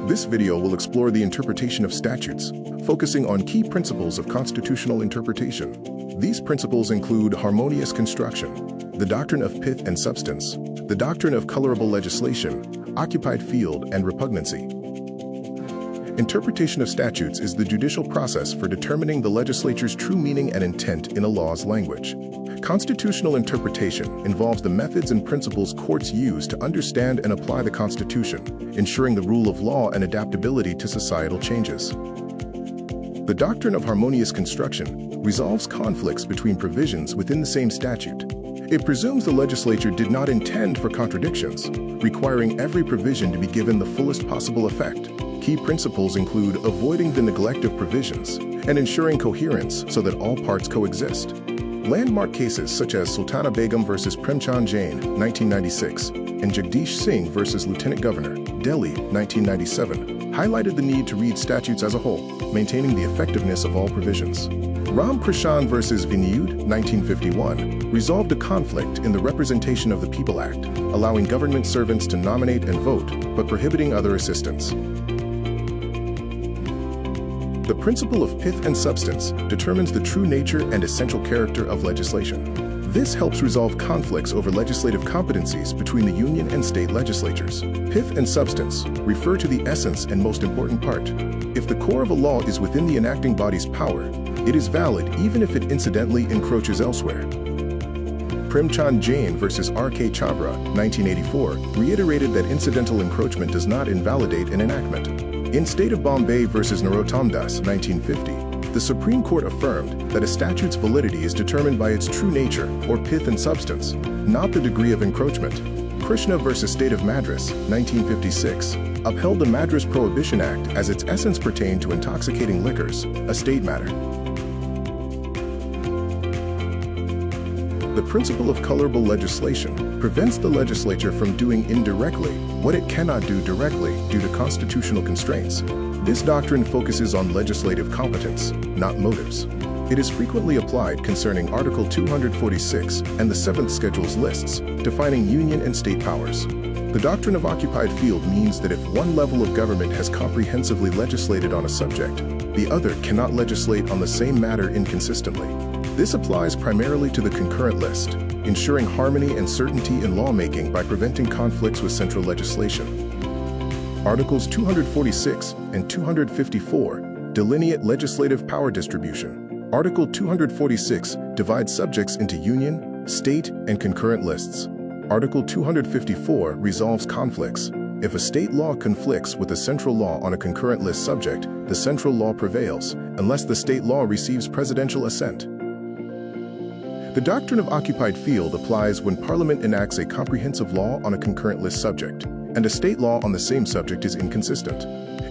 This video will explore the interpretation of statutes, focusing on key principles of constitutional interpretation. These principles include harmonious construction, the doctrine of pith and substance, the doctrine of colorable legislation, occupied field, and repugnancy. Interpretation of statutes is the judicial process for determining the legislature's true meaning and intent in a law's language. Constitutional interpretation involves the methods and principles courts use to understand and apply the Constitution, ensuring the rule of law and adaptability to societal changes. The doctrine of harmonious construction resolves conflicts between provisions within the same statute. It presumes the legislature did not intend for contradictions, requiring every provision to be given the fullest possible effect. Key principles include avoiding the neglect of provisions and ensuring coherence so that all parts coexist. Landmark cases such as Sultana Begum versus Premchand Jain, 1996, and Jagdish Singh versus Lieutenant Governor, Delhi, 1997, highlighted the need to read statutes as a whole, maintaining the effectiveness of all provisions. Ram Krishan versus Vinayud, 1951, resolved a conflict in the Representation of the People Act, allowing government servants to nominate and vote, but prohibiting other assistants. The principle of pith and substance determines the true nature and essential character of legislation. This helps resolve conflicts over legislative competencies between the union and state legislatures. Pith and substance refer to the essence and most important part. If the core of a law is within the enacting body's power, it is valid even if it incidentally encroaches elsewhere. Premchand Jain versus R.K. Chabra, 1984, reiterated that incidental encroachment does not invalidate an enactment. In State of Bombay versus Narottam Das, 1950, the Supreme Court affirmed that a statute's validity is determined by its true nature, or pith and substance, not the degree of encroachment. Krishna versus State of Madras, 1956, upheld the Madras Prohibition Act as its essence pertained to intoxicating liquors, a state matter. The principle of colorable legislation prevents the legislature from doing indirectly what it cannot do directly due to constitutional constraints. This doctrine focuses on legislative competence, not motives. It is frequently applied concerning Article 246 and the 7th Schedule's lists, defining union and state powers. The doctrine of occupied field means that if one level of government has comprehensively legislated on a subject, the other cannot legislate on the same matter inconsistently. This applies primarily to the concurrent list, ensuring harmony and certainty in lawmaking by preventing conflicts with central legislation. Articles 246 and 254 delineate legislative power distribution. Article 246 divides subjects into union, state, and concurrent lists. Article 254 resolves conflicts. If a state law conflicts with a central law on a concurrent list subject, the central law prevails, unless the state law receives presidential assent. The doctrine of occupied field applies when Parliament enacts a comprehensive law on a concurrent list subject, and a state law on the same subject is inconsistent.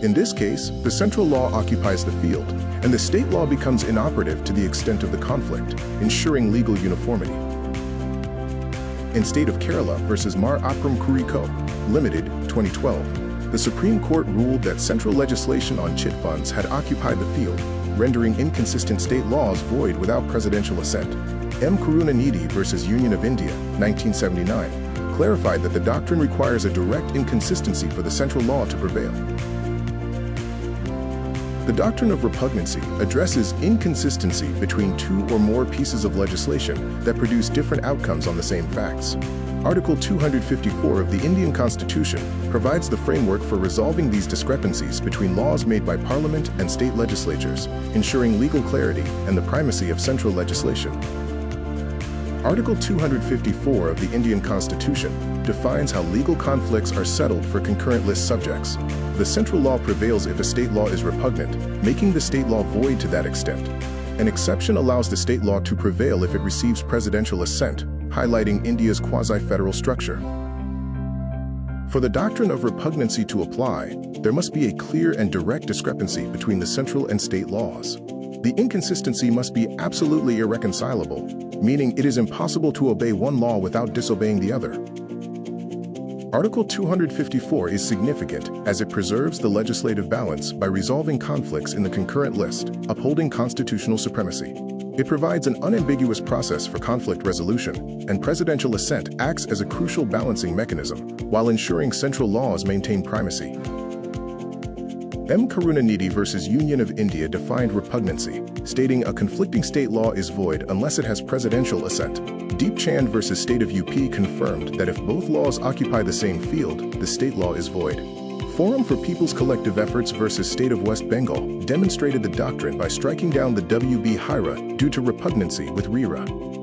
In this case, the central law occupies the field, and the state law becomes inoperative to the extent of the conflict, ensuring legal uniformity. In State of Kerala versus Mar Akram Kuriko, Limited, 2012, the Supreme Court ruled that central legislation on chit funds had occupied the field, rendering inconsistent state laws void without presidential assent. M. Karunanidhi versus Union of India, 1979, clarified that the doctrine requires a direct inconsistency for the central law to prevail. The doctrine of repugnancy addresses inconsistency between two or more pieces of legislation that produce different outcomes on the same facts. Article 254 of the Indian Constitution provides the framework for resolving these discrepancies between laws made by Parliament and state legislatures, ensuring legal clarity and the primacy of central legislation. Article 254 of the Indian Constitution defines how legal conflicts are settled for concurrent list subjects. The central law prevails if a state law is repugnant, making the state law void to that extent. An exception allows the state law to prevail if it receives presidential assent, highlighting India's quasi-federal structure. For the doctrine of repugnancy to apply, there must be a clear and direct discrepancy between the central and state laws. The inconsistency must be absolutely irreconcilable, meaning it is impossible to obey one law without disobeying the other. Article 254 is significant as it preserves the legislative balance by resolving conflicts in the concurrent list, upholding constitutional supremacy. It provides an unambiguous process for conflict resolution, and presidential assent acts as a crucial balancing mechanism while ensuring central laws maintain primacy. M. Karunanidhi versus Union of India defined repugnancy, stating a conflicting state law is void unless it has presidential assent. Deep Chand versus State of UP confirmed that if both laws occupy the same field, the state law is void. Forum for People's Collective Efforts versus State of West Bengal demonstrated the doctrine by striking down the WB Hira due to repugnancy with RERA.